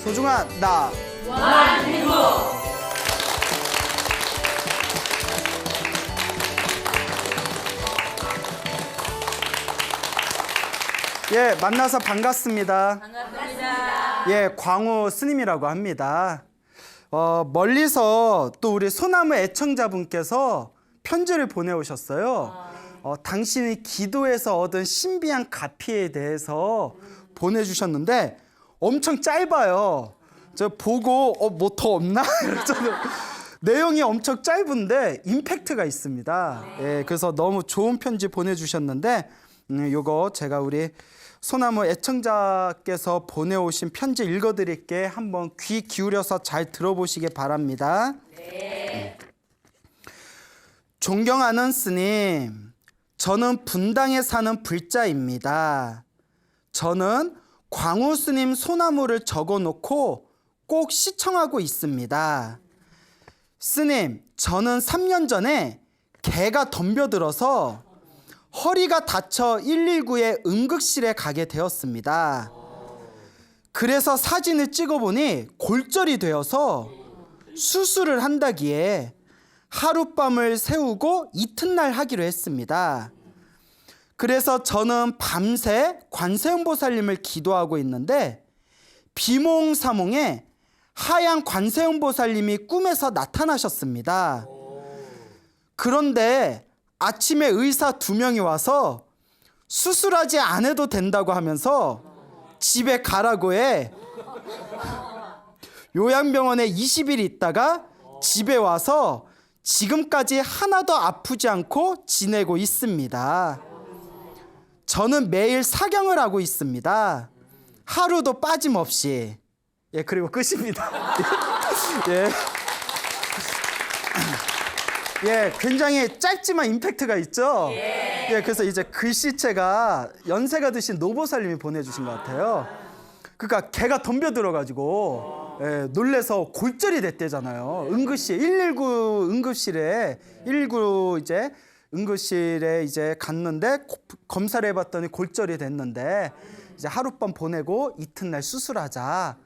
소중한 나 무한민국. 예, 만나서 반갑습니다. 반갑습니다. 예, 광우 스님이라고 합니다. 멀리서 또 우리 소나무 애청자분께서 편지를 보내오셨어요. 당신이 기도에서 얻은 신비한 가피에 대해서 보내주셨는데 엄청 짧아요. 저 보고 뭐 더 없나? 내용이 엄청 짧은데 임팩트가 있습니다. 예, 그래서 너무 좋은 편지 보내주셨는데 요거 제가 우리 소나무 애청자께서 보내오신 편지 읽어드릴게. 한번 귀 기울여서 잘 들어보시기 바랍니다. 네. 존경하는 스님, 저는 분당에 사는 불자입니다. 저는 광우 스님 소나무를 적어놓고 꼭 시청하고 있습니다. 스님, 저는 3년 전에 개가 덤벼들어서 허리가 다쳐 119의 응급실에 가게 되었습니다. 그래서 사진을 찍어보니 골절이 되어서 수술을 한다기에 하룻밤을 새우고 이튿날 하기로 했습니다. 그래서 저는 밤새 관세음보살님을 기도하고 있는데 비몽사몽에 하얀 관세음보살님이 꿈에서 나타나셨습니다. 그런데 아침에 의사 2명이 와서 수술하지 않아도 된다고 하면서 집에 가라고 해. 요양병원에 20일 있다가 집에 와서 지금까지 하나도 아프지 않고 지내고 있습니다. 저는 매일 사경을 하고 있습니다. 하루도 빠짐없이. 예, 그리고 끝입니다. 예. 예, 굉장히 짧지만 임팩트가 있죠? 예, 그래서 이제 글씨체가 연세가 드신 노보살님이 보내주신 것 같아요. 그러니까 개가 덤벼들어가지고 놀래서 골절이 됐대잖아요. 응급실, 119 응급실에, 119 이제 응급실에 이제 갔는데 검사를 해봤더니 골절이 됐는데 이제 하룻밤 보내고 이튿날 수술하자.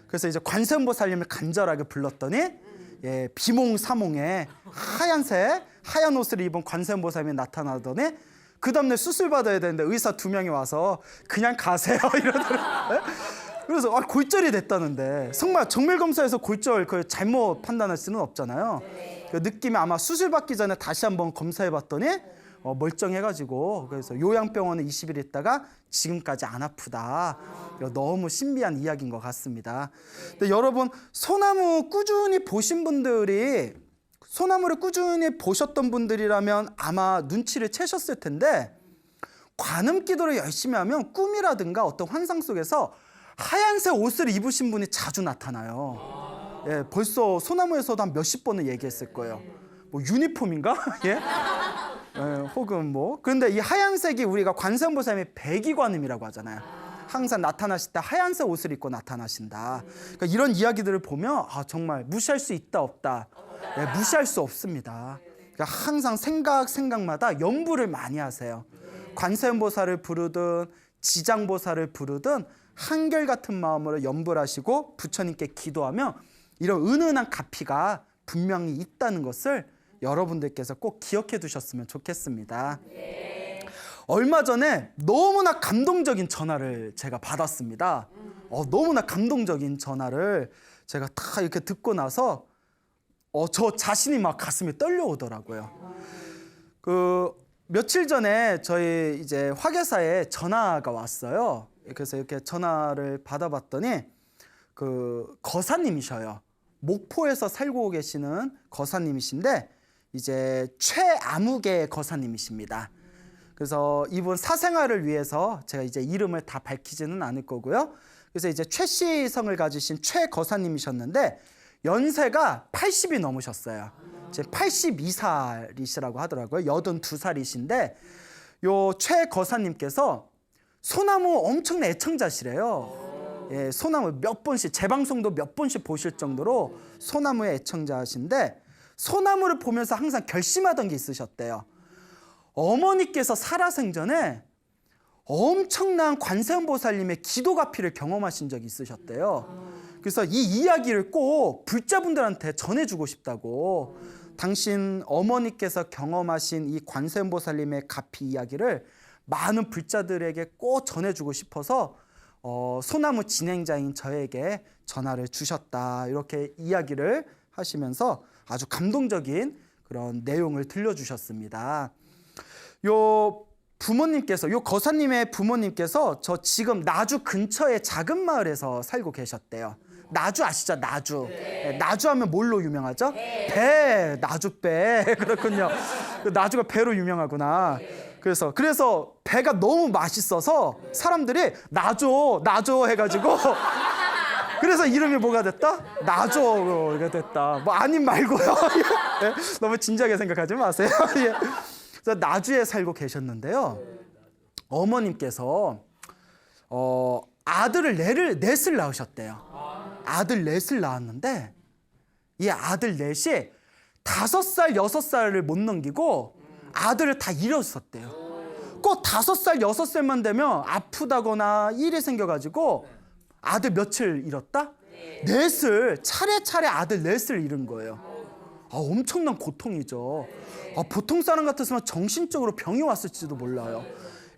그래서 이제 관세음보살님을 간절하게 불렀더니 예, 비몽사몽에 하얀 옷을 입은 관세음보살님이 나타나더니 그 다음날 수술 받아야 되는데 의사 2명이 와서 그냥 가세요 이러더라고요. 그래서 골절이 됐다는데 정밀 검사에서 골절 그 잘못 판단할 수는 없잖아요. 그 느낌이 아마 수술 받기 전에 다시 한번 검사해 봤더니 멀쩡해가지고 그래서 요양병원에 20일 있다가 지금까지 안 아프다. 너무 신비한 이야기인 것 같습니다. 근데 여러분 소나무 꾸준히 보신 분들이 소나무를 꾸준히 보셨던 분들이라면 아마 눈치를 채셨을 텐데 관음 기도를 열심히 하면 꿈이라든가 어떤 환상 속에서 하얀색 옷을 입으신 분이 자주 나타나요. 예, 벌써 소나무에서도 한 몇십 번을 얘기했을 거예요. 뭐 유니폼인가? 예? 예, 혹은 뭐. 그런데 이 하얀색이 우리가 관세음보살님의 백이관음이라고 하잖아요. 항상 나타나실 때 하얀색 옷을 입고 나타나신다. 그러니까 이런 이야기들을 보면 정말 무시할 수 있다 없다. 예, 무시할 수 없습니다. 그러니까 항상 생각마다 연부를 많이 하세요. 관세음보살을 부르든 지장보살을 부르든 한결같은 마음으로 연부를 하시고 부처님께 기도하면 이런 은은한 가피가 분명히 있다는 것을 여러분들께서 꼭 기억해 두셨으면 좋겠습니다. 얼마 전에 너무나 감동적인 전화를 제가 받았습니다. 너무나 감동적인 전화를 제가 다 이렇게 듣고 나서 저 자신이 막 가슴이 떨려오더라고요. 며칠 전에 저희 이제 화계사에 전화가 왔어요. 그래서 이렇게 전화를 받아봤더니 거사님이셔요. 목포에서 살고 계시는 거사님이신데 이제 최아무개 거사님이십니다. 그래서 이분 사생활을 위해서 제가 이제 이름을 다 밝히지는 않을 거고요. 그래서 이제 최씨성을 가지신 최 거사님이셨는데 연세가 80이 넘으셨어요. 이제 82살이시라고 하더라고요. 82살이신데 요 최 거사님께서 소나무 엄청난 애청자시래요. 예, 소나무 몇 번씩 제 방송도 몇 번씩 보실 정도로 소나무의 애청자신데 소나무를 보면서 항상 결심하던 게 있으셨대요. 어머니께서 살아생전에 엄청난 관세음보살님의 기도가피를 경험하신 적이 있으셨대요. 그래서 이 이야기를 꼭 불자분들한테 전해주고 싶다고. 당신 어머니께서 경험하신 이 관세음보살님의 가피 이야기를 많은 불자들에게 꼭 전해주고 싶어서 소나무 진행자인 저에게 전화를 주셨다. 이렇게 이야기를 하시면서 아주 감동적인 그런 내용을 들려주셨습니다. 요 부모님께서, 요 거사님의 부모님께서 저 지금 나주 근처의 작은 마을에서 살고 계셨대요. 나주 아시죠? 나주. 네, 나주 하면 뭘로 유명하죠? 배. 나주 배. 그렇군요. 나주가 배로 유명하구나. 그래서 배가 너무 맛있어서 사람들이 나조 해가지고 그래서 이름이 뭐가 됐다? 나조가 됐다. 뭐 아님 말고요. 예? 너무 진지하게 생각하지 마세요. 예. 그래서 나주에 살고 계셨는데요. 어머님께서 아들을 넷을 낳으셨대요. 아들 넷을 낳았는데 이 아들 넷이 5살, 6살을 못 넘기고 아들을 다 잃었었대요. 꼭 5살, 6살만 되면 아프다거나 일이 생겨가지고 아들 몇을 잃었다? 넷을 차례차례 아들 넷을 잃은 거예요. 엄청난 고통이죠. 보통 사람 같았으면 정신적으로 병이 왔을지도 몰라요.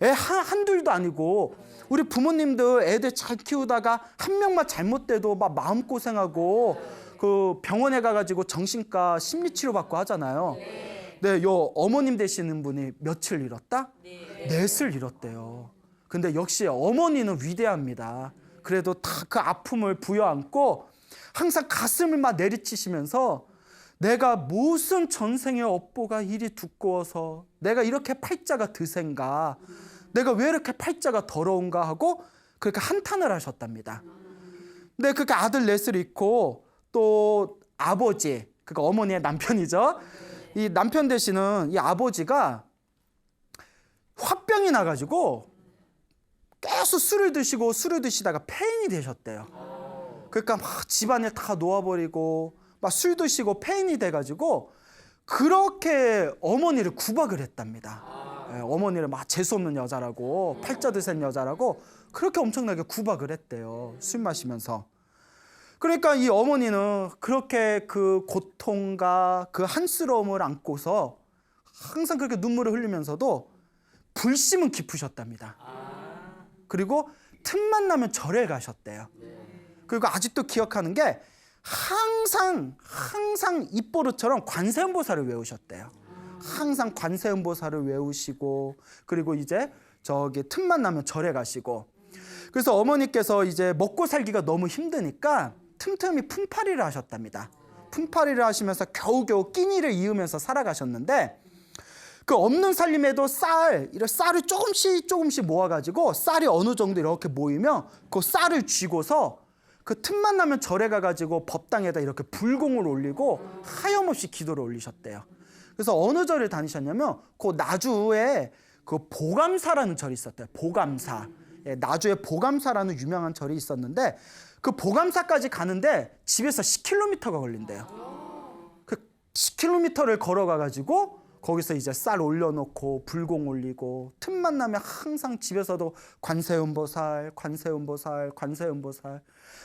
애 한둘도 아니고 우리 부모님들 애들 잘 키우다가 한 명만 잘못돼도 막 마음고생하고 그 병원에 가가지고 정신과 심리치료 받고 하잖아요. 네, 요 어머님 되시는 분이 몇을 잃었다? 넷을 잃었대요. 근데 역시 어머니는 위대합니다. 그래도 다 그 아픔을 부여안고 항상 가슴을 막 내리치시면서 내가 무슨 전생의 업보가 이리 두꺼워서 내가 이렇게 팔자가 드센가, 내가 왜 이렇게 팔자가 더러운가 하고 그렇게 한탄을 하셨답니다. 근데 그렇게 아들 넷을 잃고 또 아버지, 그러니까 어머니의 남편이죠. 이 남편 되시는 이 아버지가 화병이 나가지고 계속 술을 드시다가 폐인이 되셨대요. 그러니까 막 집안일 다 놓아버리고 막 술 드시고 폐인이 돼가지고 그렇게 어머니를 구박을 했답니다. 어머니를 막 재수없는 여자라고, 팔자 드센 여자라고 그렇게 엄청나게 구박을 했대요. 술 마시면서. 그러니까 이 어머니는 그렇게 그 고통과 그 한스러움을 안고서 항상 그렇게 눈물을 흘리면서도 불심은 깊으셨답니다. 그리고 틈만 나면 절에 가셨대요. 그리고 아직도 기억하는 게 항상 입버릇처럼 관세음보살을 외우셨대요. 항상 관세음보살을 외우시고 그리고 이제 저기 틈만 나면 절에 가시고. 그래서 어머니께서 이제 먹고 살기가 너무 힘드니까 틈틈이 품팔이를 하셨답니다. 품팔이를 하시면서 겨우겨우 끼니를 이으면서 살아가셨는데 그 없는 살림에도 쌀을 조금씩 모아가지고 쌀이 어느 정도 이렇게 모이면 그 쌀을 쥐고서 그 틈만 나면 절에 가가지고 법당에다 이렇게 불공을 올리고 하염없이 기도를 올리셨대요. 그래서 어느 절을 다니셨냐면 그 나주에 그 보감사라는 절이 있었대요. 보감사. 나주에 보감사라는 유명한 절이 있었는데 그 보감사까지 가는데 집에서 10km가 걸린대요. 그 10km를 걸어가가지고 거기서 이제 쌀 올려놓고 불공 올리고 틈만 나면 항상 집에서도 관세음보살, 관세음보살, 관세음보살,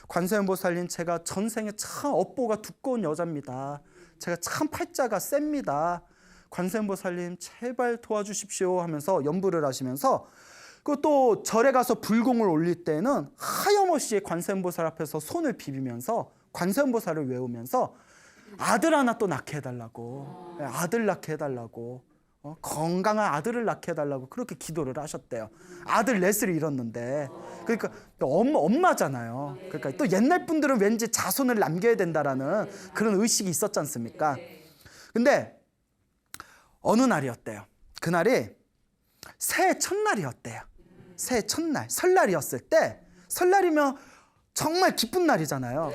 관세음보살님 제가 전생에 참 업보가 두꺼운 여자입니다. 제가 참 팔자가 셉니다. 관세음보살님 제발 도와주십시오 하면서 연부를 하시면서 그 또 절에 가서 불공을 올릴 때는 하염없이 관세음보살 앞에서 손을 비비면서 관세음보살을 외우면서 아들 하나 또 낳게 해달라고, 아들 낳게 해달라고, 건강한 아들을 낳게 해달라고 그렇게 기도를 하셨대요. 아들 넷을 잃었는데 그러니까 엄마잖아요. 그러니까 또 옛날 분들은 왠지 자손을 남겨야 된다라는 그런 의식이 있었지 않습니까? 근데 어느 날이었대요. 그날이 새해 첫날이었대요. 새해 첫날, 설날이었을 때, 설날이면 정말 기쁜 날이잖아요.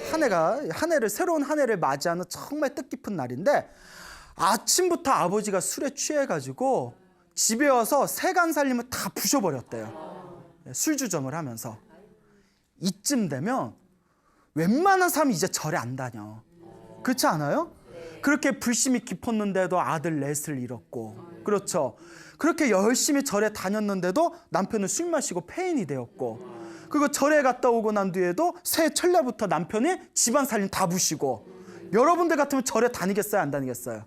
새로운 한 해를 맞이하는 정말 뜻깊은 날인데 아침부터 아버지가 술에 취해가지고 집에 와서 세간살림을 다 부셔버렸대요. 술주정을 하면서. 이쯤 되면 웬만한 사람이 이제 절에 안 다녀. 그렇지 않아요? 그렇게 불심이 깊었는데도 아들 넷을 잃었고, 그렇죠. 그렇게 열심히 절에 다녔는데도 남편은 술 마시고 폐인이 되었고, 그리고 절에 갔다 오고 난 뒤에도 새해 첫날부터 남편이 집안 살림 다 부시고. 여러분들 같으면 절에 다니겠어요, 안 다니겠어요?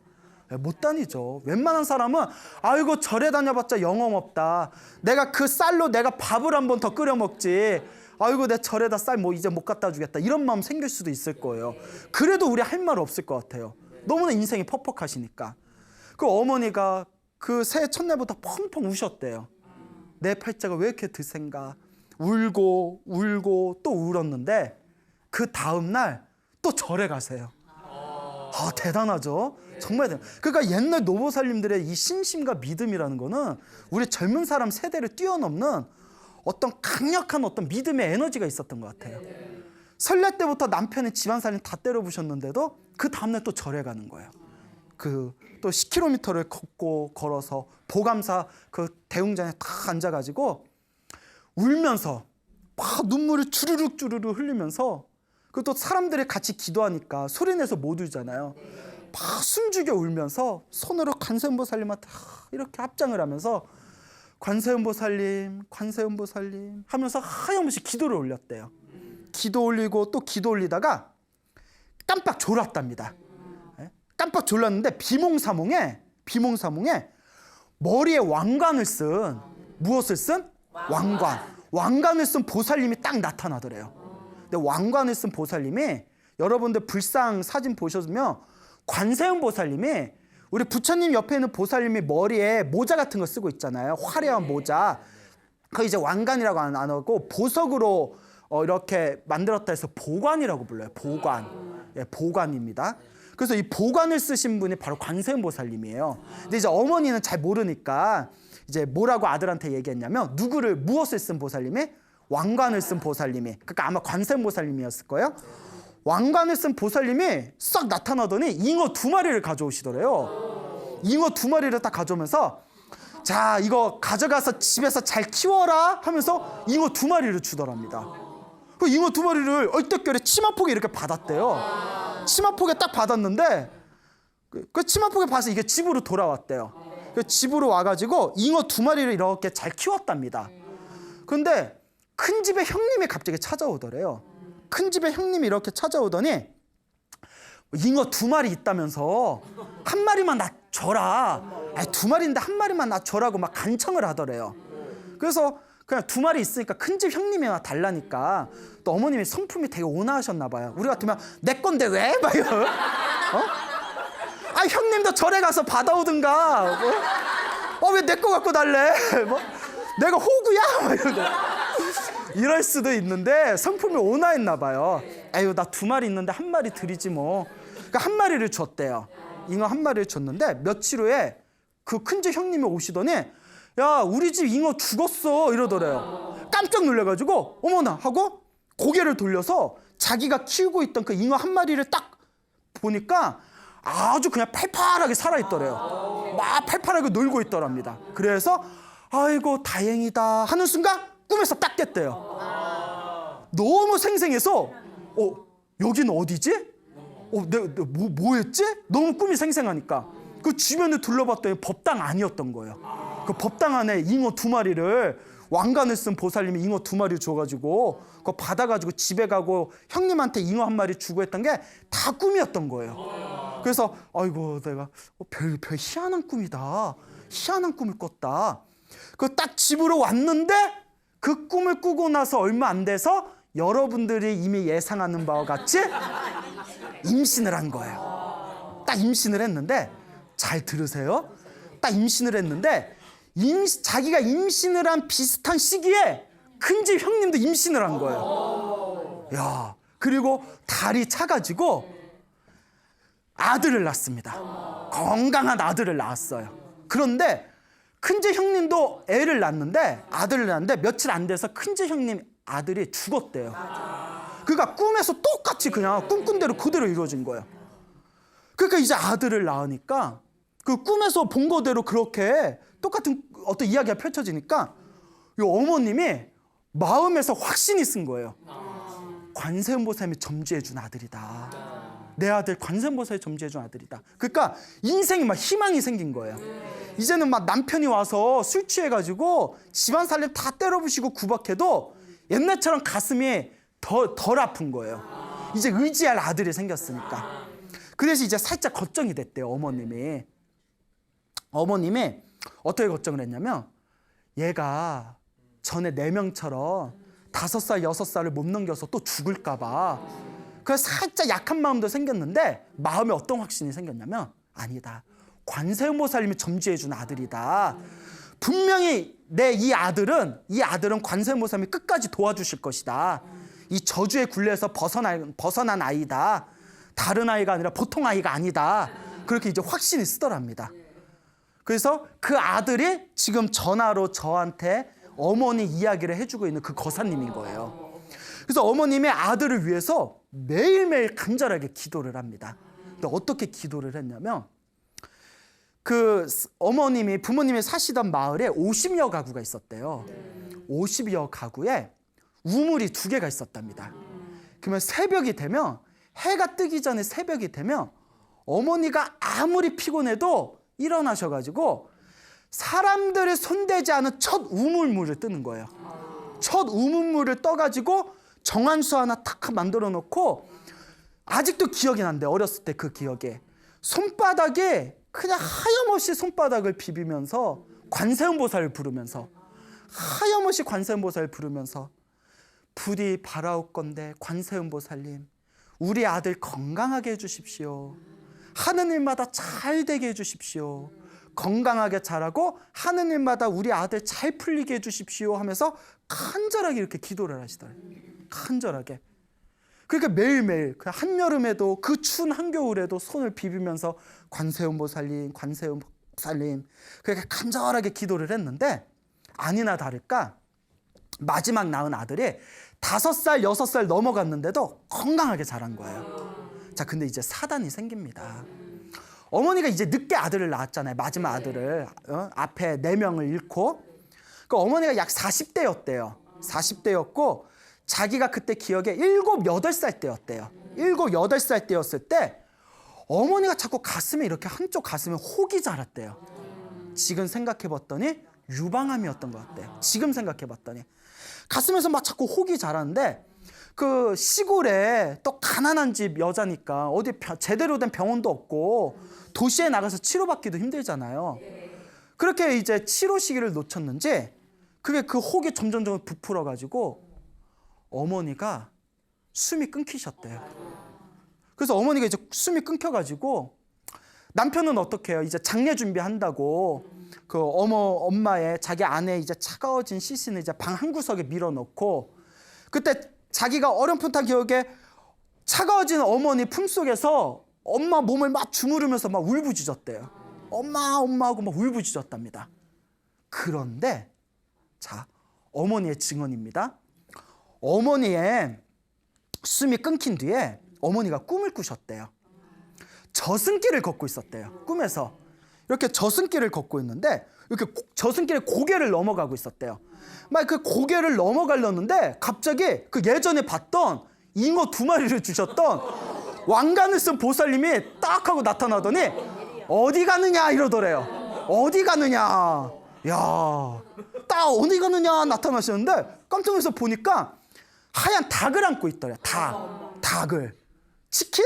못 다니죠. 웬만한 사람은 아이고 절에 다녀봤자 영험 없다. 내가 그 쌀로 내가 밥을 한 번 더 끓여 먹지. 아이고 내 절에다 쌀 뭐 이제 못 갖다 주겠다. 이런 마음 생길 수도 있을 거예요. 그래도 우리 할 말 없을 것 같아요. 너무나 인생이 퍽퍽하시니까. 그 어머니가 그 새해 첫날부터 펑펑 우셨대요. 내 팔자가 왜 이렇게 드센가. 울고 또 울었는데 그 다음날 또 절에 가세요. 아, 대단하죠. 정말 대단. 그러니까 옛날 노보살님들의 이 신심과 믿음이라는 거는 우리 젊은 사람 세대를 뛰어넘는 어떤 강력한 어떤 믿음의 에너지가 있었던 것 같아요. 설날 때부터 남편이 집안살림 다 때려부셨는데도 그 다음날 또 절에 가는 거예요. 그 또 10km를 걷고 걸어서 보감사 그 대웅전에 딱 앉아가지고 울면서 막 눈물을 주르륵 흘리면서 그 또 사람들이 같이 기도하니까 소리내서 못 울잖아요. 막 숨죽여 울면서 손으로 관세음보살님한테 이렇게 합장을 하면서 관세음보살님 하면서 하염없이 기도를 올렸대요. 기도 올리고 또 기도 올리다가 깜빡 졸았답니다. 깜빡 졸랐는데 비몽사몽에 머리에 왕관을 쓴, 무엇을 쓴? 왕관을 쓴 보살님이 딱 나타나더래요. 근데 왕관을 쓴 보살님이 여러분들 불상 사진 보셨으면 관세음 보살님이 우리 부처님 옆에 있는 보살님이 머리에 모자 같은 거 쓰고 있잖아요. 화려한 모자. 그거 이제 왕관이라고 안 하고 보석으로 이렇게 만들었다 해서 보관이라고 불러요. 보관. 예, 보관입니다. 그래서 이 보관을 쓰신 분이 바로 관세음 보살님이에요. 근데 이제 어머니는 잘 모르니까 이제 뭐라고 아들한테 얘기했냐면 무엇을 쓴 보살님이? 왕관을 쓴 보살님이. 그러니까 아마 관세음 보살님이었을 거예요. 왕관을 쓴 보살님이 싹 나타나더니 잉어 2마리를 가져오시더래요. 잉어 2마리를 딱 가져오면서 자, 이거 가져가서 집에서 잘 키워라 하면서 잉어 2마리를 주더랍니다. 그 잉어 2마리를 얼떨결에 치마폭에 이렇게 받았대요. 치마폭에 딱 받았는데 그 치마폭에 봐서 이게 집으로 돌아왔대요. 그 집으로 와가지고 잉어 2마리를 이렇게 잘 키웠답니다. 그런데 큰 집에 형님이 갑자기 찾아오더래요. 큰 집에 형님이 이렇게 찾아오더니 잉어 2마리 있다면서 한 마리만 나 줘라. 아니 2마리인데 한 마리만 나 줘라고 막 간청을 하더래요. 그래서 그냥 2마리 있으니까 큰 집 형님이 달라니까 또 어머님이 성품이 되게 온화하셨나 봐요. 우리 같으면 내 건데 왜? 막 이러. 아 형님도 절에 가서 받아오든가. 왜 내 거 갖고 달래? 뭐 내가 호구야? 막 이러고. 이럴 수도 있는데 성품이 온화했나 봐요. 아유 나 2마리 있는데 한 마리 드리지 뭐. 그러니까 한 마리를 줬대요. 잉어 한 마리를 줬는데 며칠 후에 그 큰집 형님이 오시더니 야 우리 집 잉어 죽었어 이러더래요. 깜짝 놀라가지고 어머나 하고 고개를 돌려서 자기가 키우고 있던 그 잉어 한 마리를 딱 보니까 아주 그냥 팔팔하게 살아있더래요. 막 팔팔하게 놀고 있더랍니다. 그래서 아이고 다행이다 하는 순간 꿈에서 딱 깼대요. 너무 생생해서 여기는 어디지? 내가 뭐 했지? 너무 꿈이 생생하니까 그 주변을 둘러봤더니 법당 아니었던 거예요. 그 법당 안에 잉어 2마리를 왕관을 쓴 보살님이 잉어 2마리 줘가지고 그거 받아가지고 집에 가고 형님한테 잉어 한 마리 주고 했던 게 다 꿈이었던 거예요. 그래서 아이고 내가 별 희한한 꿈이다. 희한한 꿈을 꿨다. 그 딱 집으로 왔는데 그 꿈을 꾸고 나서 얼마 안 돼서 여러분들이 이미 예상하는 바와 같이 임신을 한 거예요. 딱 임신을 했는데 잘 들으세요. 딱 임신을 했는데 자기가 임신을 한 비슷한 시기에 큰집 형님도 임신을 한 거예요. 야, 그리고 달이 차가지고 아들을 낳습니다. 건강한 아들을 낳았어요. 그런데 큰집 형님도 아들을 낳았는데 며칠 안 돼서 큰집 형님 아들이 죽었대요. 그러니까 꿈에서 똑같이 그냥 꿈꾼 대로 그대로 이루어진 거예요. 그러니까 이제 아들을 낳으니까 그 꿈에서 본 거대로 그렇게 똑같은 어떤 이야기가 펼쳐지니까 이 어머님이 마음에서 확신이 쓴 거예요. 관세음보살님이 점지해준 아들이다. 내 아들 관세음보살이 점지해준 아들이다. 그러니까 인생이 막 희망이 생긴 거예요. 이제는 막 남편이 와서 술 취해가지고 집안 살림 다 때려부시고 구박해도 옛날처럼 가슴이 덜 아픈 거예요. 이제 의지할 아들이 생겼으니까. 그래서 이제 살짝 걱정이 됐대요, 어머님이. 어머님이 어떻게 걱정을 했냐면 얘가 전에 4명처럼 5살, 6살을 못 넘겨서 또 죽을까 봐. 그래서 살짝 약한 마음도 생겼는데 마음에 어떤 확신이 생겼냐면 아니다. 관세음보살님이 점지해 준 아들이다. 분명히 이 아들은 관세음보살님이 끝까지 도와주실 것이다. 이 저주의 굴레에서 벗어난 아이다. 다른 아이가 아니라 보통 아이가 아니다. 그렇게 이제 확신이 쓰더랍니다. 그래서 그 아들이 지금 전화로 저한테 어머니 이야기를 해주고 있는 그 거사님인 거예요. 그래서 어머님의 아들을 위해서 매일매일 간절하게 기도를 합니다. 근데 어떻게 기도를 했냐면 그 부모님이 사시던 마을에 50여 가구가 있었대요. 50여 가구에 우물이 2개가 있었답니다. 그러면 새벽이 되면 해가 뜨기 전에 새벽이 되면 어머니가 아무리 피곤해도 일어나셔가지고 사람들이 손대지 않은 첫 우물물을 뜨는 거예요. 첫 우물물을 떠가지고 정한수 하나 탁 만들어 놓고 아직도 기억이 난대. 어렸을 때 그 기억에 손바닥에 그냥 하염없이 손바닥을 비비면서 관세음보살을 부르면서 하염없이 관세음보살을 부르면서 부디 바라옵건대 관세음보살님 우리 아들 건강하게 해주십시오. 하는 일마다 잘 되게 해주십시오. 건강하게 자라고 하는 일마다 우리 아들 잘 풀리게 해주십시오 하면서 간절하게 이렇게 기도를 하시더라고요. 간절하게. 그러니까 매일매일 그 한여름에도 그 추운 한겨울에도 손을 비비면서 관세음보살님 관세음보살님 그렇게 간절하게 기도를 했는데 아니나 다를까 마지막 낳은 아들이 5살 6살 넘어갔는데도 건강하게 자란 거예요. 자, 근데 이제 사단이 생깁니다. 어머니가 이제 늦게 아들을 낳았잖아요. 마지막 아들을 앞에 4명을 잃고 그 어머니가 약 40대였대요. 40대였고 자기가 그때 기억에 7, 8살 때였대요. 7, 8살 때였을 때 어머니가 자꾸 가슴에 이렇게 한쪽 가슴에 혹이 자랐대요. 지금 생각해봤더니 유방암이었던 것 같대요. 지금 생각해봤더니 가슴에서 막 자꾸 혹이 자라는데 그 시골에 또 가난한 집 여자니까 어디 제대로 된 병원도 없고 도시에 나가서 치료받기도 힘들잖아요. 그렇게 이제 치료 시기를 놓쳤는지 그게 그 혹이 점점 부풀어가지고 어머니가 숨이 끊기셨대요. 그래서 어머니가 이제 숨이 끊겨가지고 남편은 어떻게 해요? 이제 장례 준비한다고 그 엄마의 자기 아내 이제 차가워진 시신을 이제 방 한 구석에 밀어넣고 그때 자기가 어렴풋한 기억에 차가워진 어머니 품속에서 엄마 몸을 막 주무르면서 막 울부짖었대요. 엄마 하고 막 울부짖었답니다. 그런데 자, 어머니의 증언입니다. 어머니의 숨이 끊긴 뒤에 어머니가 꿈을 꾸셨대요. 저승길을 걷고 있었대요. 꿈에서 이렇게 저승길을 걷고 있는데 이렇게 저승길에 고개를 넘어가고 있었대요. 막 그 고개를 넘어가려는데 갑자기 그 예전에 봤던 잉어 2마리를 주셨던 왕관을 쓴 보살님이 딱 하고 나타나더니 어디 가느냐 이러더래요. 어디 가느냐. 야, 딱 어디 가느냐 나타나시는데 깜짝 놀라서 보니까 하얀 닭을 안고 있더래요. 닭을. 치킨?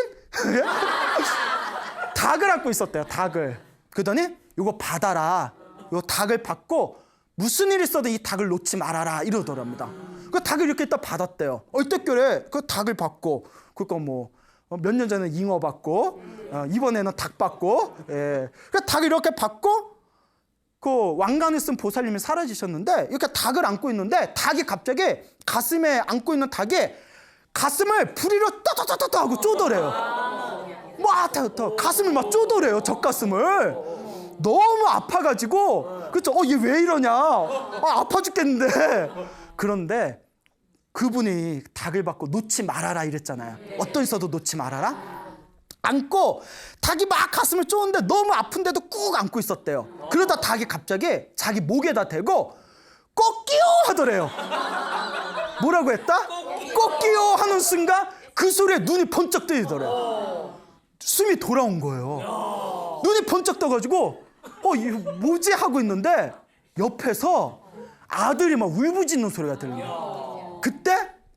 닭을 안고 있었대요. 닭을. 그러더니 이거 받아라. 이 닭을 받고 무슨 일 있어도 이 닭을 놓지 말아라 이러더랍니다. 그 닭을 이렇게 딱 받았대요. 얼떨결에 그 닭을 받고 그러니까 뭐 몇 년 전에 잉어 받고 이번에는 닭 받고 예. 그 닭을 이렇게 받고 그 왕관을 쓴 보살님이 사라지셨는데 이렇게 닭을 안고 있는데 닭이 갑자기 가슴에 안고 있는 닭이 가슴을 부리로 떠떠떠떠 하고 쪼더래요. 막 가슴을 막 쪼더래요. 젖가슴을. 너무 아파가지고 그렇죠. 얘 왜 이러냐. 아파 죽겠는데. 그런데 그분이 닭을 받고 놓지 말아라 이랬잖아요. 어떤 있어도 놓지 말아라. 안고 닭이 막 가슴을 쪼는데 너무 아픈데도 꾹 안고 있었대요. 그러다 닭이 갑자기 자기 목에다 대고 꺾이요 하더래요. 뭐라고 했다? 꺾이요 하는 순간 그 소리에 눈이 번쩍 뜨이더래요. 숨이 돌아온 거예요. 눈이 번쩍 떠가지고 이거 뭐지 하고 있는데 옆에서 아들이 막 울부짖는 소리가 들려요. 그때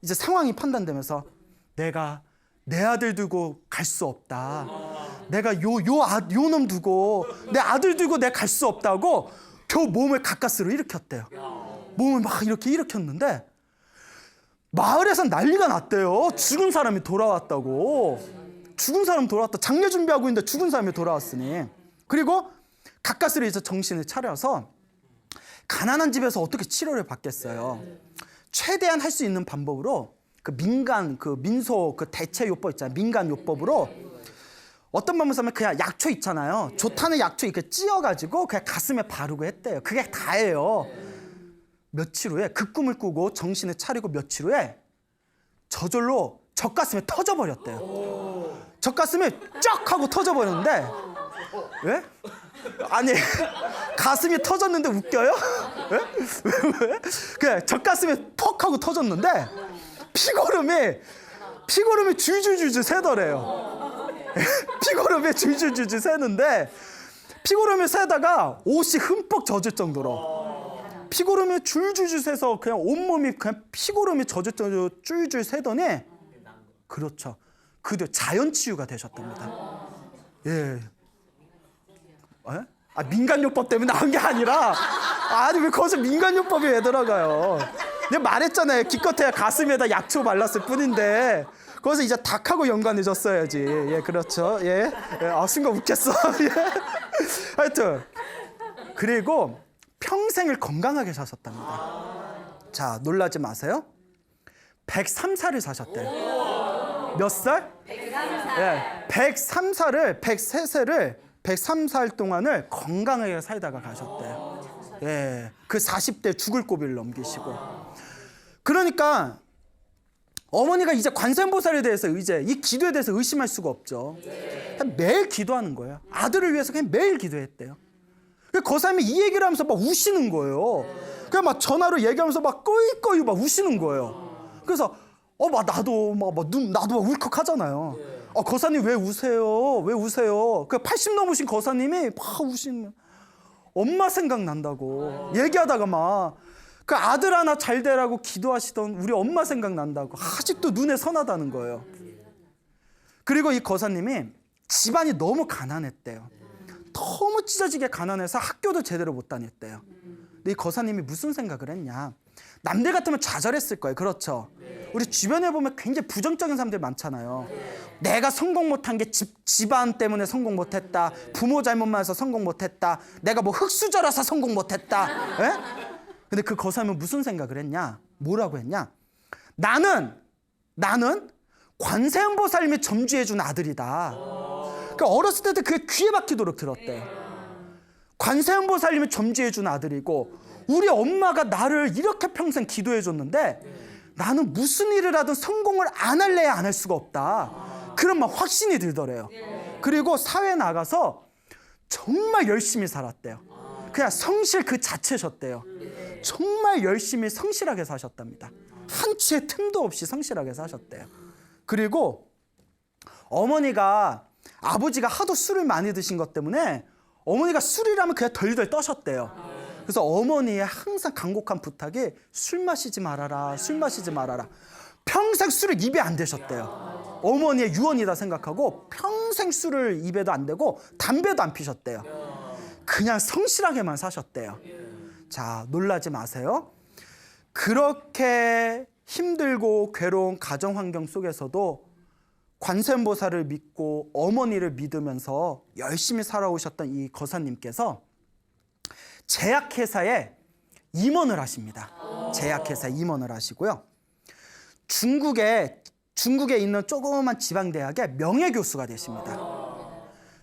이제 상황이 판단되면서 내가 내 아들 두고 갈 수 없다. 내가 요 놈 두고 내 아들 두고 내가 갈 수 없다고 겨우 몸을 가까스로 일으켰대요. 몸을 막 이렇게 일으켰는데 마을에선 난리가 났대요. 죽은 사람이 돌아왔다고. 죽은 사람 돌아왔다. 장례 준비하고 있는데 죽은 사람이 돌아왔으니. 그리고 가까스로 이제 정신을 차려서 가난한 집에서 어떻게 치료를 받겠어요. 최대한 할 수 있는 방법으로 그 민소 대체 요법 있잖아요. 민간 요법으로 어떤 방법 쓰면 그냥 약초 있잖아요. 좋다는 약초 이렇게 찧어가지고 그냥 가슴에 바르고 했대요. 그게 다예요. 며칠 후에 그 꿈을 꾸고 정신을 차리고 며칠 후에 저절로 젖가슴에 터져버렸대요. 젖가슴에 쩍 하고 터져버렸는데 왜? 아니 가슴이 터졌는데 웃겨요? 왜? 그래 젖가슴에 퍽 하고 터졌는데 피고름이 줄줄줄줄 새더래요. 피고름이 줄줄줄줄 새는데 피고름이 새다가 옷이 흠뻑 젖을 정도로 피고름이 줄줄줄 새서 그냥 온몸이 그냥 피고름이 젖을 정도로 줄줄 새더니 그렇죠. 그대 자연 치유가 되셨답니다. 예. 아, 민간요법 때문에 나온 게 아니라 아니 왜 거기서 민간요법이 왜 들어가요? 내가 말했잖아요. 기껏해야 가슴에다 약초 발랐을 뿐인데 거기서 이제 닭하고 연관해줬어야지. 예, 그렇죠. 예, 아 순간 웃겼어. 예. 하여튼 그리고 평생을 건강하게 사셨답니다. 자, 놀라지 마세요. 103살을 사셨대요. 몇 살? 103살. 예, 103살 동안을 건강하게 살다가 가셨대요. 예, 그 40대 죽을 고비를 넘기시고. 그러니까 어머니가 이제 관세음보살에 대해서 이제 이 기도에 대해서 의심할 수가 없죠. 그냥 매일 기도하는 거예요. 아들을 위해서 그냥 매일 기도했대요. 그 사람이 이 얘기를 하면서 막 우시는 거예요. 그냥 막 전화로 얘기하면서 막 꺼이꺼이 막 우시는 거예요. 그래서 나도 막 울컥하잖아요. 거사님 왜 우세요? 왜 우세요? 그 80 넘으신 거사님이 막 우시는 엄마 생각난다고 얘기하다가 막 그 아들 하나 잘 되라고 기도하시던 우리 엄마 생각난다고 아직도 눈에 선하다는 거예요. 그리고 이 거사님이 집안이 너무 가난했대요. 너무 찢어지게 가난해서 학교도 제대로 못 다녔대요. 근데 이 거사님이 무슨 생각을 했냐? 남들 같으면 좌절했을 거예요. 그렇죠? 우리 주변에 보면 굉장히 부정적인 사람들이 많잖아요. 내가 성공 못한 게 집안 때문에 성공 못했다. 부모 잘못만 해서 성공 못했다. 내가 뭐 흙수저라서 성공 못했다. 예? 근데 그 거사님은 무슨 생각을 했냐? 뭐라고 했냐? 나는 관세음보살님이 점주해준 아들이다. 그러니까 어렸을 때도 그게 귀에 박히도록 들었대. 관세음보살님이 점주해준 아들이고 우리 엄마가 나를 이렇게 평생 기도해줬는데 나는 무슨 일을 하든 성공을 안 할래야 안 할 수가 없다. 그런 막 확신이 들더래요. 그리고 사회에 나가서 정말 열심히 살았대요. 그냥 성실 그 자체셨대요. 정말 열심히 성실하게 사셨답니다. 한치의 틈도 없이 성실하게 사셨대요. 그리고 어머니가 아버지가 하도 술을 많이 드신 것 때문에 어머니가 술이라면 그냥 덜덜 떠셨대요. 그래서 어머니의 항상 간곡한 부탁이 술 마시지 말아라, 술 마시지 말아라. 평생 술을 입에 안 대셨대요. 어머니의 유언이다 생각하고 평생 술을 입에도 안 대고 담배도 안 피셨대요. 그냥 성실하게만 사셨대요. 자, 놀라지 마세요. 그렇게 힘들고 괴로운 가정 환경 속에서도 관세음보살을 믿고 어머니를 믿으면서 열심히 살아오셨던 이 거사님께서 제약회사에 임원을 하십니다. 제약회사에 임원을 하시고요. 중국에 있는 조그만 지방대학의 명예교수가 되십니다.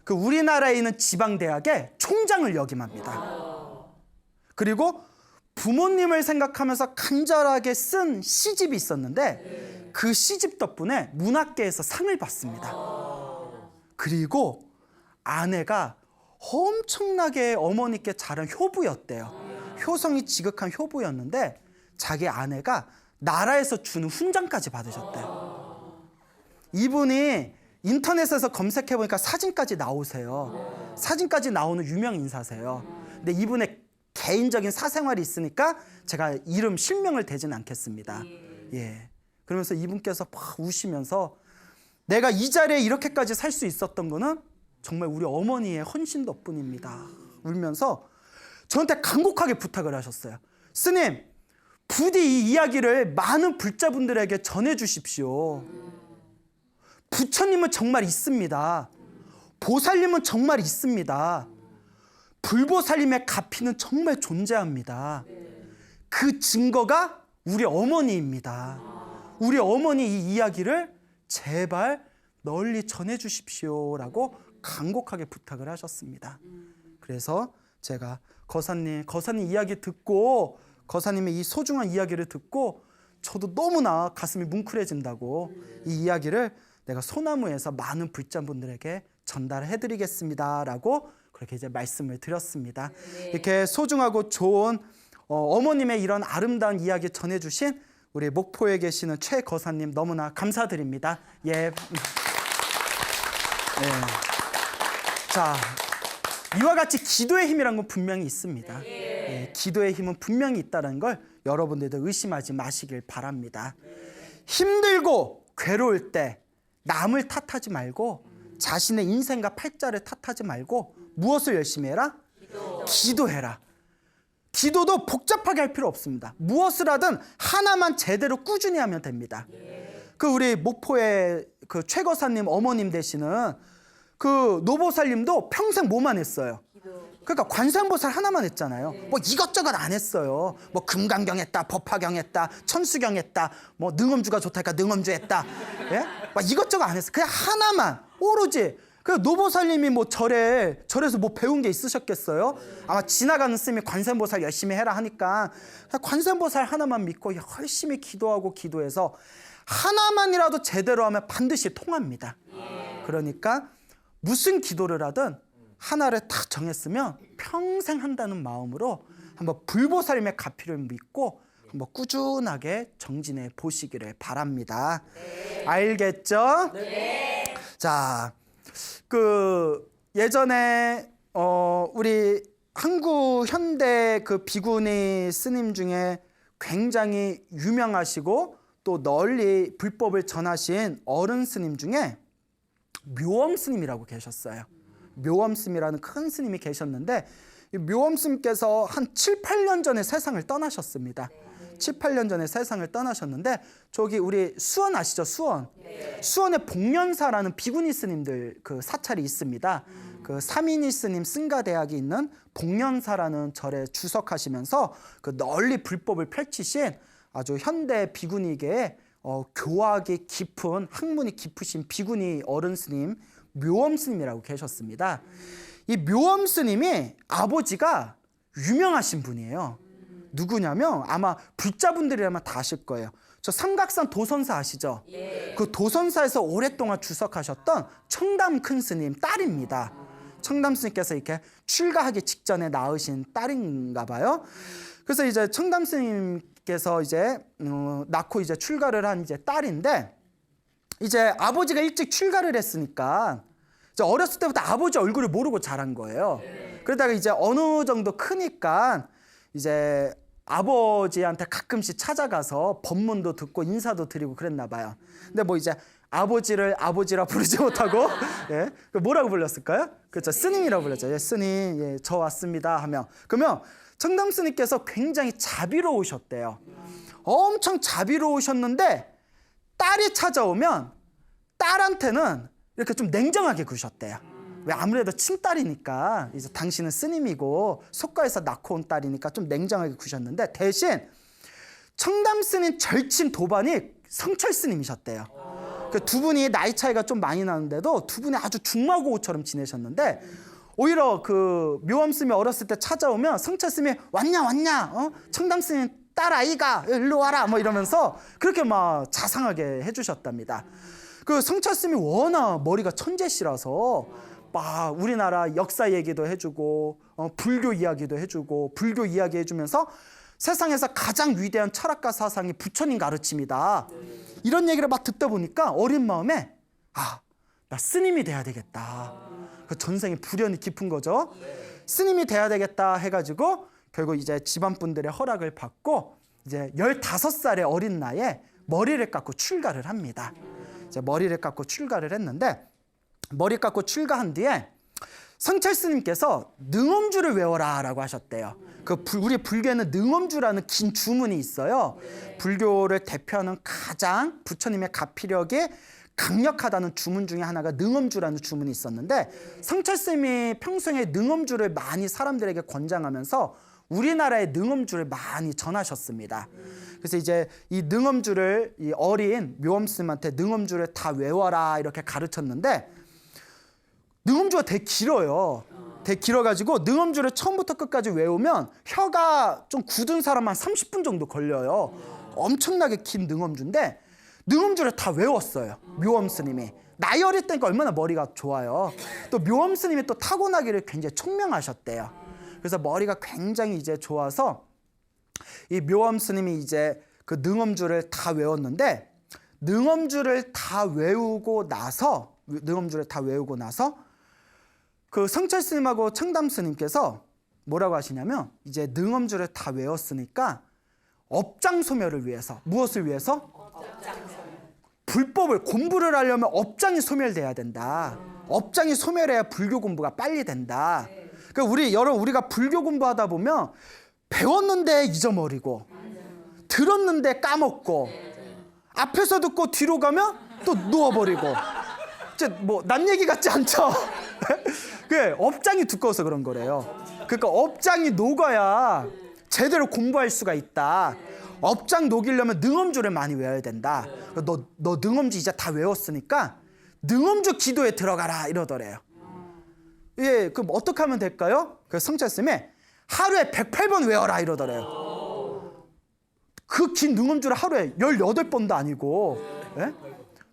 그 우리나라에 있는 지방대학의 총장을 역임합니다. 그리고 부모님을 생각하면서 간절하게 쓴 시집이 있었는데 그 시집 덕분에 문학계에서 상을 받습니다. 그리고 아내가 엄청나게 어머니께 잘한 효부였대요. 효성이 지극한 효부였는데 자기 아내가 나라에서 주는 훈장까지 받으셨대요. 이분이 인터넷에서 검색해보니까 사진까지 나오세요. 사진까지 나오는 유명 인사세요. 근데 이분의 개인적인 사생활이 있으니까 제가 이름 실명을 대진 않겠습니다. 예. 그러면서 이분께서 막 우시면서 내가 이 자리에 이렇게까지 살 수 있었던 거는 정말 우리 어머니의 헌신 덕분입니다. 울면서 저한테 간곡하게 부탁을 하셨어요. 스님, 부디 이 이야기를 많은 불자분들에게 전해주십시오. 부처님은 정말 있습니다. 보살님은 정말 있습니다. 불보살님의 가피는 정말 존재합니다. 그 증거가 우리 어머니입니다. 우리 어머니 이 이야기를 제발 널리 전해주십시오라고 간곡하게 부탁을 하셨습니다. 그래서 제가 거사님 이야기 듣고 거사님의 이 소중한 이야기를 듣고 저도 너무나 가슴이 뭉클해진다고 이 이야기를 내가 소나무에서 많은 불자분들에게 전달해드리겠습니다라고 그렇게 이제 말씀을 드렸습니다. 이렇게 소중하고 좋은 어머님의 이런 아름다운 이야기 전해주신 우리 목포에 계시는 최 거사님 너무나 감사드립니다. 예. 자, 이와 같이 기도의 힘이란 건 분명히 있습니다. 예, 기도의 힘은 분명히 있다는 걸 여러분들도 의심하지 마시길 바랍니다. 힘들고 괴로울 때 남을 탓하지 말고 자신의 인생과 팔자를 탓하지 말고 무엇을 열심히 해라? 기도해라. 기도도 복잡하게 할 필요 없습니다. 무엇을 하든 하나만 제대로 꾸준히 하면 됩니다. 그 우리 목포의 그 최거사님 어머님 되시는 그 노보살님도 평생 뭐만 했어요? 그러니까 관세음보살 하나만 했잖아요. 뭐 이것저것 안 했어요. 뭐 금강경 했다, 법화경 했다, 천수경 했다, 뭐 능엄주가 좋다니까 능엄주 했다. 예? 막 이것저것 안 했어요. 그냥 하나만 오로지. 그 노보살님이 뭐 절에서 뭐 배운 게 있으셨겠어요? 아마 지나가는 스님이 관세음보살 열심히 해라 하니까 관세음보살 하나만 믿고 열심히 기도하고 기도해서 하나만이라도 제대로 하면 반드시 통합니다. 그러니까 무슨 기도를 하든 하나를 딱 정했으면 평생 한다는 마음으로 한번 불보살님의 가피를 믿고 한번 꾸준하게 정진해 보시기를 바랍니다. 알겠죠? 자, 그 예전에 우리 한국 현대 그 비구니 스님 중에 굉장히 유명하시고 또 널리 불법을 전하신 어른 스님 중에 묘엄 스님이라고 계셨어요. 묘엄 스님이라는 큰 스님이 계셨는데 이 묘엄 스님께서 한 7, 8년 전에 세상을 떠나셨습니다. 7, 8년 전에 세상을 떠나셨는데 저기 우리 수원 아시죠? 수원. 수원에 복련사라는 비구니 스님들 그 사찰이 있습니다. 그 사민이 스님 승가대학이 있는 복련사라는 절에 주석하시면서 그 널리 불법을 펼치신 아주 현대 비구니계에 교학이 깊은 학문이 깊으신 비구니 어른 스님 묘엄 스님이라고 계셨습니다. 이 묘엄 스님이 아버지가 유명하신 분이에요. 누구냐면 아마 불자분들이라면 다 아실 거예요. 저 삼각산 도선사 아시죠? 그 도선사에서 오랫동안 주석하셨던 청담 큰 스님 딸입니다. 청담 스님께서 이렇게 출가하기 직전에 낳으신 딸인가 봐요. 그래서 이제 청담 스님께서 이제 낳고 이제 출가를 한 이제 딸인데 이제 아버지가 일찍 출가를 했으니까 이제 어렸을 때부터 아버지 얼굴을 모르고 자란 거예요. 그러다가 이제 어느 정도 크니까 이제 아버지한테 가끔씩 찾아가서 법문도 듣고 인사도 드리고 그랬나 봐요. 근데 뭐 이제 아버지를 아버지라 부르지 못하고 예, 뭐라고 불렀을까요? 그렇죠, 스님이라고 불렀죠. 예, 스님, 예, 저 왔습니다 하면 그러면 청담 스님께서 굉장히 자비로우셨대요. 엄청 자비로우셨는데 딸이 찾아오면 딸한테는 이렇게 좀 냉정하게 구셨대요. 왜 아무래도 친딸이니까 이제 당신은 스님이고 속가에서 낳고 온 딸이니까 좀 냉정하게 구셨는데 대신 청담 스님 절친 도반이 성철 스님이셨대요. 그 두 분이 나이 차이가 좀 많이 나는데도 두 분이 아주 중마고우처럼 지내셨는데 오히려 그 묘엄 스님이 어렸을 때 찾아오면 성철 스님이 왔냐 청담 스님 딸 아이가 일로 와라 뭐 이러면서 그렇게 막 자상하게 해주셨답니다. 그 성철 스님이 워낙 머리가 천재시라서 막 우리나라 역사 얘기도 해주고 불교 이야기도 해주고 불교 이야기 해주면서 세상에서 가장 위대한 철학과 사상이 부처님 가르침이다. 이런 얘기를 막 듣다 보니까 어린 마음에 나 스님이 돼야 되겠다. 그 전생에 불연이 깊은 거죠. 스님이 돼야 되겠다 해가지고 결국 이제 집안 분들의 허락을 받고 이제 15살의 어린 나이에 머리를 깎고 출가를 합니다. 이제 머리를 깎고 출가를 했는데 머리 깎고 출가한 뒤에 성철 스님께서 능엄주를 외워라 라고 하셨대요. 우리 불교에는 능엄주라는 긴 주문이 있어요. 불교를 대표하는 가장 부처님의 가피력이 강력하다는 주문 중에 하나가 능엄주라는 주문이 있었는데 성철 스님이 평소에 능엄주를 많이 사람들에게 권장하면서 우리나라의 능엄주를 많이 전하셨습니다. 그래서 이제 이 능엄주를 이 어린 묘엄 스님한테 능엄주를 다 외워라 이렇게 가르쳤는데 능엄주가 되게 길어요. 되게 길어가지고 능엄주를 처음부터 끝까지 외우면 혀가 좀 굳은 사람 한 30분 정도 걸려요. 엄청나게 긴 능엄주인데 능엄주를 다 외웠어요. 묘엄 스님이. 나이 어릴 때니까 얼마나 머리가 좋아요. 또 묘엄 스님이 또 타고나기를 굉장히 총명하셨대요. 그래서 머리가 굉장히 이제 좋아서 이 묘엄 스님이 이제 그 능엄주를 다 외웠는데 능엄주를 다 외우고 나서 그 성철 스님하고 청담 스님께서 뭐라고 하시냐면 이제 능엄주를 다 외웠으니까 업장 소멸을 위해서 무엇을 위해서? 불법을 공부를 하려면 업장이 소멸돼야 된다. 업장이 소멸해야 불교 공부가 빨리 된다. 그러니까 우리가 불교 공부하다 보면 배웠는데 잊어버리고 들었는데 까먹고 앞에서 듣고 뒤로 가면 또 누워버리고 이제 뭐 남 얘기 같지 않죠? 그 업장이 두꺼워서 그런 거래요. 그러니까 업장이 녹아야 제대로 공부할 수가 있다. 업장 녹이려면 능엄주를 많이 외워야 된다. 너 능엄주 이제 다 외웠으니까 능엄주 기도에 들어가라 이러더래요. 예, 그럼 어떻게 하면 될까요? 그 성철 스님이 하루에 108번 외워라 이러더래요. 그 긴 능엄주를 하루에 18번도 아니고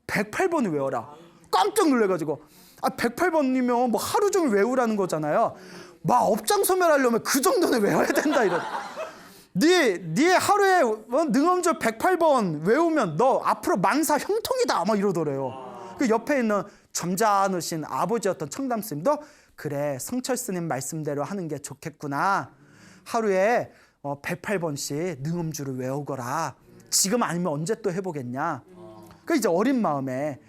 108번을 외워라. 깜짝 놀래가지고 108번이면 뭐 하루 종일 외우라는 거잖아요. 막 업장 소멸하려면 그 정도는 외워야 된다 이러. 네 하루에 능엄주 108번 외우면 너 앞으로 만사 형통이다 막 이러더래요. 그 옆에 있는 점잖으신 아버지였던 청담 스님도 그래 성철 스님 말씀대로 하는 게 좋겠구나. 하루에 108번씩 능엄주를 외우거라. 지금 아니면 언제 또 해보겠냐. 그 이제 어린 마음에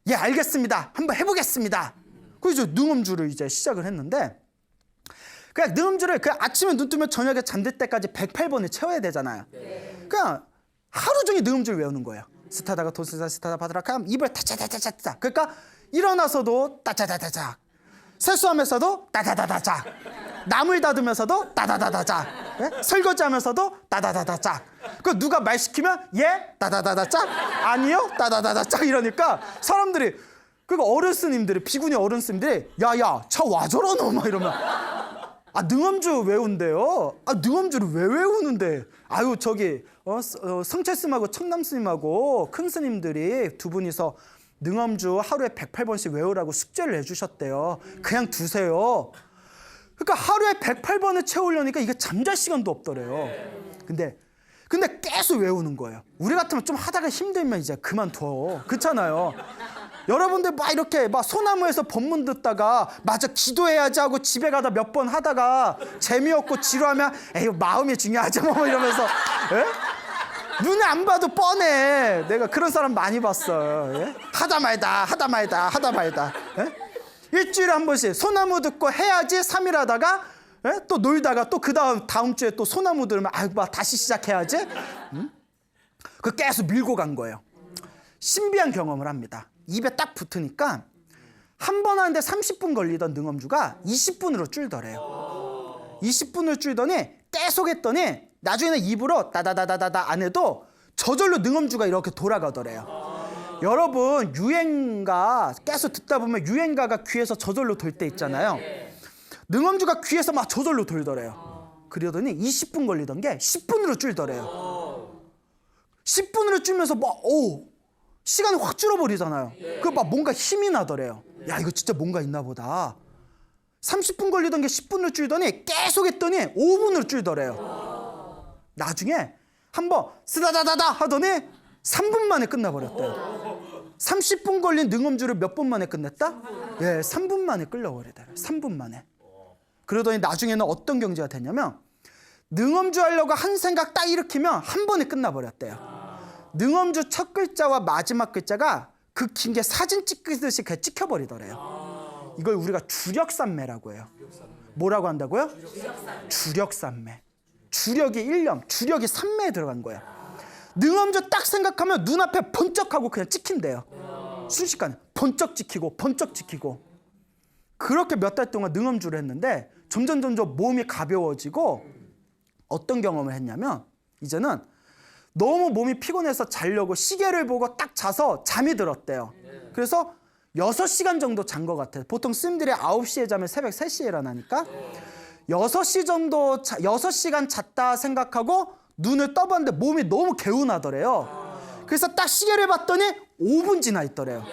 예 알겠습니다. 한번 해보겠습니다. 그래서 능엄주를 이제 시작을 했는데 그냥 능엄주를 그냥 아침에 눈 뜨면 저녁에 잠들 때까지 108번을 채워야 되잖아요. 그냥 하루 종일 능엄주를 외우는 거예요. 스타다가 도스사 스타다 바드라캄 입을 타차타차차. 그러니까 일어나서도 따차타차차. 세수하면서도 따다다다자. 남을 다듬면서도 따다다다자. 예? 설거지하면서도 따다다다자. 그 누가 말 시키면 예 따다다다자 아니요 따다다다자 이러니까 사람들이 그리고 어른스님들이 비구니 어른스님들이 야야 저 와줘라 너 막 이러면 능엄주 외운대요. 능엄주를 왜 외우는데? 아유 저기 성철 스님하고 청남 스님하고 큰 스님들이 두 분이서 능엄주 하루에 108번씩 외우라고 숙제를 해주셨대요. 그냥 두세요. 그러니까 하루에 108번을 채우려니까 이게 잠잘 시간도 없더래요. 근데 계속 외우는 거예요. 우리 같으면 좀 하다가 힘들면 이제 그만둬. 그렇잖아요. 여러분들 막 이렇게 막 소나무에서 법문 듣다가 맞아 기도해야지 하고 집에 가다 몇 번 하다가 재미없고 지루하면 에이 마음이 중요하죠 뭐 이러면서 에? 눈에 안 봐도 뻔해. 내가 그런 사람 많이 봤어요. 예? 하다 말다. 예? 일주일에 한 번씩 소나무 듣고 해야지 3일 하다가 예? 또 놀다가 또 그 다음 주에 또 소나무 들으면 아이고 막 다시 시작해야지. 그 계속 밀고 간 거예요. 신비한 경험을 합니다. 입에 딱 붙으니까 한 번 하는데 30분 걸리던 능엄주가 20분으로 줄더래요. 20분을 줄더니 계속 했더니 나중에는 입으로 따다다다다다 안 해도 저절로 능엄주가 이렇게 돌아가더래요. 여러분 유행가 계속 듣다 보면 유행가가 귀에서 저절로 돌 때 있잖아요. 능엄주가 귀에서 막 저절로 돌더래요. 그러더니 20분 걸리던 게 10분으로 줄더래요. 10분으로 줄면서 시간이 확 줄어버리잖아요. 그 막 뭔가 힘이 나더래요. 야 이거 진짜 뭔가 있나 보다. 30분 걸리던 게 10분으로 줄더니 계속 했더니 5분으로 줄더래요. 나중에 한번 쓰다다다다 하더니 3분 만에 끝나버렸대요. 30분 걸린 능엄주를 몇 분 만에 끝냈다? 예, 3분 만에 끌려버리더래요. 3분 만에. 그러더니 나중에는 어떤 경지가 됐냐면 능엄주 하려고 한 생각 딱 일으키면 한 번에 끝나버렸대요. 능엄주 첫 글자와 마지막 글자가 그 긴 게 사진 찍듯이 그냥 찍혀버리더래요. 이걸 우리가 주력산매라고 해요. 뭐라고 한다고요? 주력산매. 주력이 1년, 주력이 3매에 들어간 거예요. 능엄주 딱 생각하면 눈앞에 번쩍하고 그냥 찍힌대요. 순식간에 번쩍 찍히고 번쩍 찍히고. 그렇게 몇 달 동안 능엄주를 했는데 점점 몸이 가벼워지고 어떤 경험을 했냐면 이제는 너무 몸이 피곤해서 자려고 시계를 보고 딱 자서 잠이 들었대요. 그래서 6시간 정도 잔 것 같아요. 보통 스님들이 9시에 자면 새벽 3시에 일어나니까 6시 정도 6시간 잤다 생각하고 눈을 떠봤는데 몸이 너무 개운하더래요. 그래서 딱 시계를 봤더니 5분 지나 있더래요.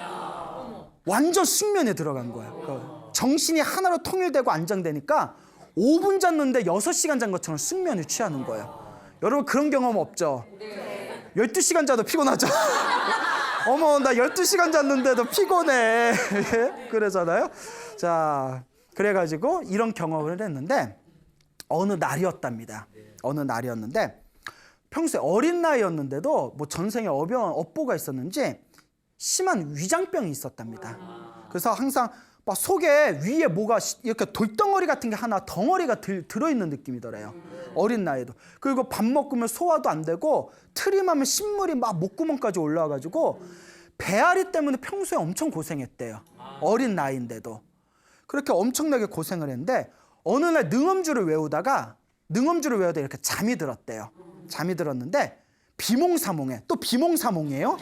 완전 숙면에 들어간 거예요. 정신이 하나로 통일되고 안정되니까 5분 잤는데 6시간 잔 것처럼 숙면을 취하는 거예요. 여러분 그런 경험 없죠? 12시간 자도 피곤하죠? 어머 나 12시간 잤는데도 피곤해. 그러잖아요. 자, 그래가지고 이런 경험을 했는데 어느 날이었답니다. 어느 날이었는데 평소에 어린 나이였는데도 뭐 전생에 업보가 있었는지 심한 위장병이 있었답니다. 그래서 항상 막 속에 위에 뭐가 이렇게 돌덩어리 같은 게 하나 덩어리가 들어있는 느낌이더래요. 어린 나이에도. 그리고 밥 먹으면 소화도 안 되고 트림하면 신물이 막 목구멍까지 올라와가지고 배앓이 때문에 평소에 엄청 고생했대요. 어린 나이인데도. 그렇게 엄청나게 고생을 했는데 어느 날 능엄주를 외우다가 이렇게 잠이 들었대요. 잠이 들었는데 비몽사몽에 또 비몽사몽이에요?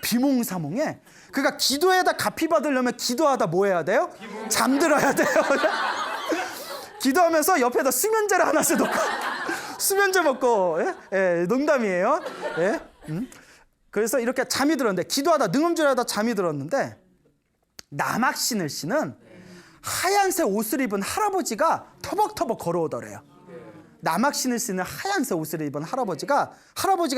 비몽사몽에 그러니까 기도에다 갚이 받으려면 기도하다 뭐 해야 돼요? 잠들어야 돼요. 기도하면서 옆에다 수면제를 하나씩 놓고 수면제 먹고 농담이에요. 예? 그래서 이렇게 잠이 들었는데 기도하다 능엄주를 하다 잠이 들었는데 남학신을 씨는 하얀색 옷을 입은 할아버지가 터벅터벅 걸어오더래요. 남학신을 씨는 하얀색 옷을 입은 할아버지가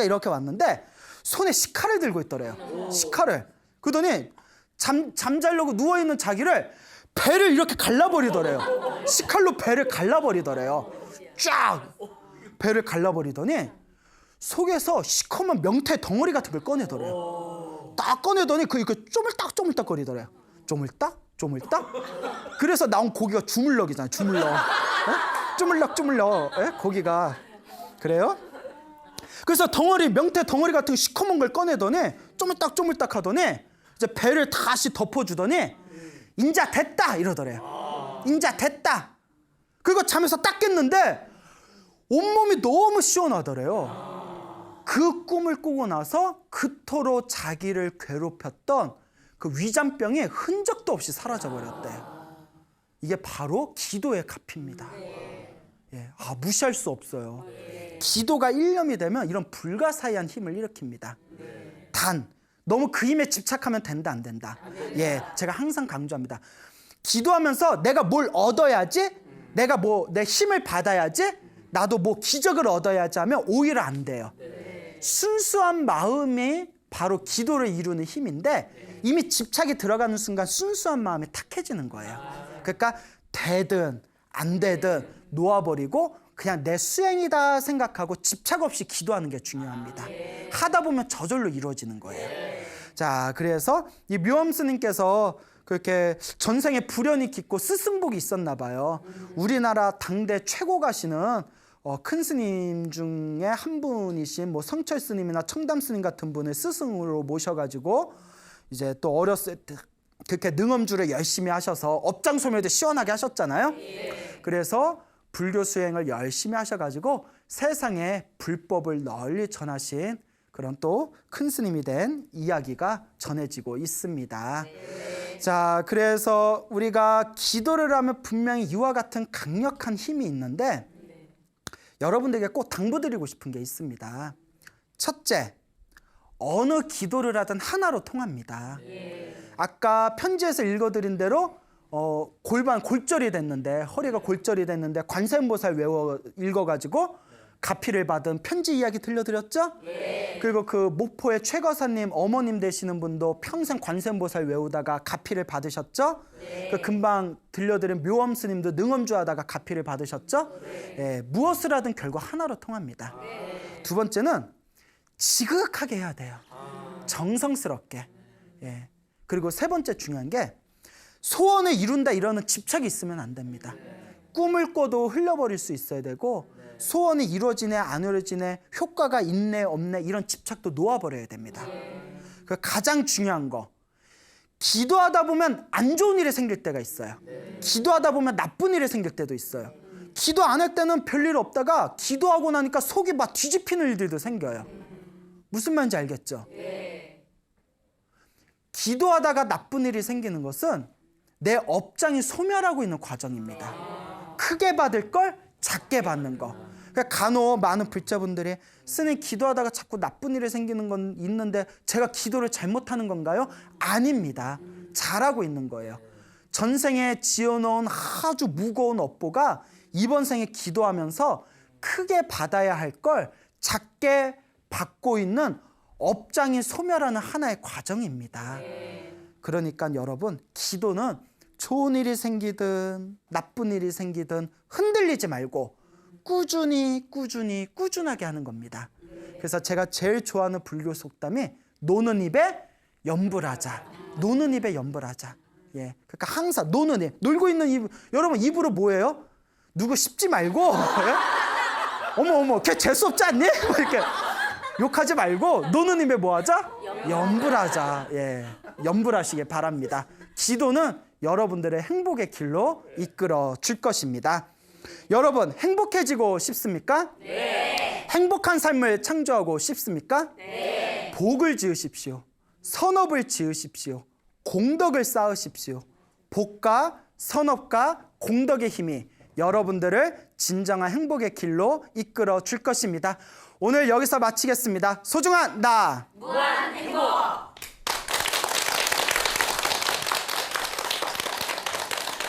이렇게 왔는데 손에 식칼을 들고 있더래요. 식칼을. 그러더니 잠자려고 누워있는 자기를 배를 이렇게 갈라버리더래요. 식칼로 배를 갈라버리더래요. 쫙 배를 갈라버리더니 속에서 시커먼 명태 덩어리 같은 걸 꺼내더래요. 딱 꺼내더니 그 쪼물딱 거리더래요. 쪼물딱. 그래서 나온 고기가 주물럭이잖아요. 주물럭. 쪼물럭. 고기가. 그래요? 그래서 명태 덩어리 같은 시커먼 걸 꺼내더니 쪼물딱 하더니 이제 배를 다시 덮어주더니 인자 됐다 이러더래요. 인자 됐다. 그리고 잠에서 딱 깼는데 온몸이 너무 시원하더래요. 그 꿈을 꾸고 나서 그토록 자기를 괴롭혔던 그 위장병이 흔적도 없이 사라져버렸대요. 이게 바로 기도의 값입니다. 무시할 수 없어요. 기도가 일념이 되면 이런 불가사의한 힘을 일으킵니다. 단 너무 그 힘에 집착하면 된다 안 된다. 제가 항상 강조합니다. 기도하면서 내가 뭘 얻어야지, 내가 내 힘을 받아야지, 나도 기적을 얻어야지 하면 오히려 안 돼요. 순수한 마음이 바로 기도를 이루는 힘인데 이미 집착이 들어가는 순간 순수한 마음이 탁해지는 거예요. 그러니까 되든 안 되든 놓아버리고 그냥 내 수행이다 생각하고 집착 없이 기도하는 게 중요합니다. 하다 보면 저절로 이루어지는 거예요. 자, 그래서 이 묘엄 스님께서 그렇게 전생에 불연이 깊고 스승복이 있었나 봐요. 우리나라 당대 최고 가시는 큰 스님 중에 한 분이신 성철 스님이나 청담 스님 같은 분을 스승으로 모셔가지고 이제 또 어렸을 때 그렇게 능엄주를 열심히 하셔서 업장 소멸도 시원하게 하셨잖아요. 그래서 불교 수행을 열심히 하셔가지고 세상에 불법을 널리 전하신 그런 또 큰 스님이 된 이야기가 전해지고 있습니다. 자, 그래서 우리가 기도를 하면 분명히 이와 같은 강력한 힘이 있는데 여러분들에게 꼭 당부드리고 싶은 게 있습니다. 첫째, 어느 기도를 하든 하나로 통합니다. 아까 편지에서 읽어드린 대로 골절이 됐는데 허리가 골절이 됐는데 관세음보살 읽어가지고 가피를 받은 편지 이야기 들려드렸죠? 그리고 그 목포의 최거사님 어머님 되시는 분도 평생 관세음보살 외우다가 가피를 받으셨죠? 그 금방 들려드린 묘엄 스님도 능엄주 하다가 가피를 받으셨죠? 무엇을 하든 결국 하나로 통합니다. 두 번째는 지극하게 해야 돼요. 정성스럽게. 예. 그리고 세 번째 중요한 게 소원을 이룬다 이러는 집착이 있으면 안 됩니다. 꿈을 꿔도 흘려버릴 수 있어야 되고 소원이 이루어지네 안 이루어지네 효과가 있네 없네 이런 집착도 놓아버려야 됩니다. 그 가장 중요한 거 기도하다 보면 안 좋은 일이 생길 때가 있어요. 기도하다 보면 나쁜 일이 생길 때도 있어요. 기도 안 할 때는 별일 없다가 기도하고 나니까 속이 막 뒤집히는 일들도 생겨요. 무슨 말인지 알겠죠? 기도하다가 나쁜 일이 생기는 것은 내 업장이 소멸하고 있는 과정입니다. 크게 받을 걸 작게 받는 거. 그러니까 간혹 많은 불자분들이 스님 기도하다가 자꾸 나쁜 일이 생기는 건 있는데 제가 기도를 잘못하는 건가요? 아닙니다. 잘하고 있는 거예요. 전생에 지어놓은 아주 무거운 업보가 이번 생에 기도하면서 크게 받아야 할 걸 작게 받고 있는 업장이 소멸하는 하나의 과정입니다. 그러니까 여러분 기도는 좋은 일이 생기든 나쁜 일이 생기든 흔들리지 말고 꾸준하게 하는 겁니다. 그래서 제가 제일 좋아하는 불교 속담이 노는 입에 염불하자. 노는 입에 염불하자. 예, 그러니까 항상 노는 입, 놀고 있는 입. 여러분 입으로 뭐예요? 누구 씹지 말고 예? 어머 걔 재수 없지 않니? 이렇게 욕하지 말고 노는 입에 뭐 하자? 염불하자. 예, 염불하시길 바랍니다. 기도는 여러분들의 행복의 길로 이끌어 줄 것입니다. 여러분 행복해지고 싶습니까? 네. 행복한 삶을 창조하고 싶습니까? 네. 복을 지으십시오. 선업을 지으십시오. 공덕을 쌓으십시오. 복과 선업과 공덕의 힘이 여러분들을 진정한 행복의 길로 이끌어 줄 것입니다. 오늘 여기서 마치겠습니다. 소중한 나 무한 행복.